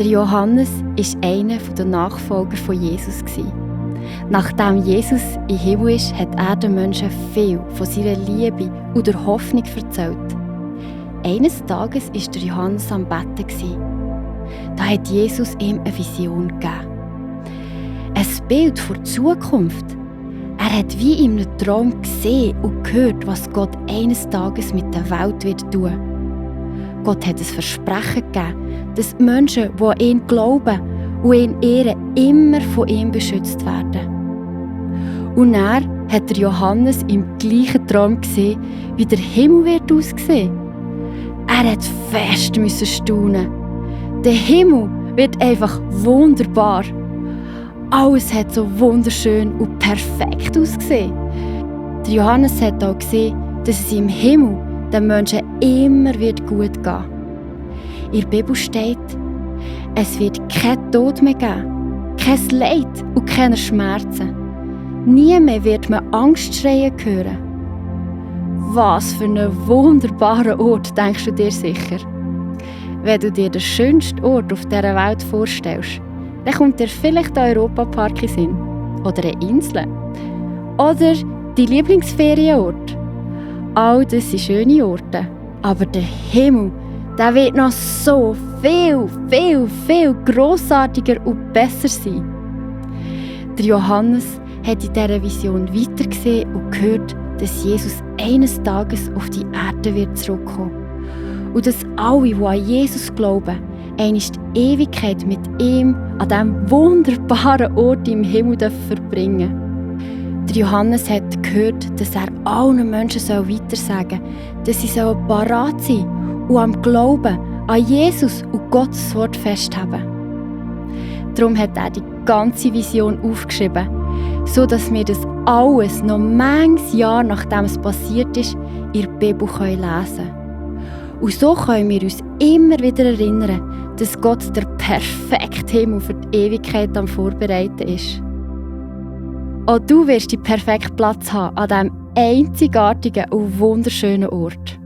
Der Johannes war einer der Nachfolger von Jesus. Nachdem Jesus in den Himmel ist, hat er den Menschen viel von seiner Liebe und der Hoffnung erzählt. Eines Tages war der Johannes am Betten. Da hat Jesus ihm eine Vision gegeben. Ein Bild von der Zukunft. Er hat wie in einem Traum gesehen und gehört, was Gott eines Tages mit der Welt wird tun. Gott hat ein Versprechen gegeben, dass die Menschen, die an ihn glauben und ihn ehren, immer von ihm beschützt werden. Und er hat der Johannes im gleichen Traum gesehen, wie der Himmel wird aussehen. Er hat fest staunen. Der Himmel wird einfach wunderbar. Alles hat so wunderschön und perfekt ausgesehen. Der Johannes hat auch gesehen, dass es im Himmel den Menschen immer wird gut gehen. In der Bibel steht, es wird keinen Tod mehr geben, kein Leid und keine Schmerzen. Nie mehr wird man Angstschreien hören. Was für ein wunderbarer Ort, denkst du dir sicher? Wenn du dir den schönsten Ort auf dieser Welt vorstellst, dann kommt dir vielleicht der Europapark in den Sinn. Oder eine Insel. Oder dein Lieblingsferienort. All das sind schöne Orte. Aber der Himmel, der wird noch so viel grossartiger und besser sein. Der Johannes hat in dieser Vision weitergesehen und gehört, dass Jesus eines Tages auf die Erde wird zurückkommen. Und dass alle, die an Jesus glauben, einst die Ewigkeit mit ihm an diesem wunderbaren Ort im Himmel verbringen dürfen. Der Johannes hat gehört, dass er allen Menschen weitersagen soll, dass sie parat sein und am Glauben an Jesus und Gottes Wort festhalten. Darum hat er die ganze Vision aufgeschrieben, so dass wir das alles noch manches Jahr nachdem es passiert ist, in der Bibel lesen können. Und so können wir uns immer wieder erinnern, dass Gott der perfekte Himmel für die Ewigkeit am Vorbereiten ist. Auch du wirst den perfekten Platz haben an diesem einzigartigen und wunderschönen Ort.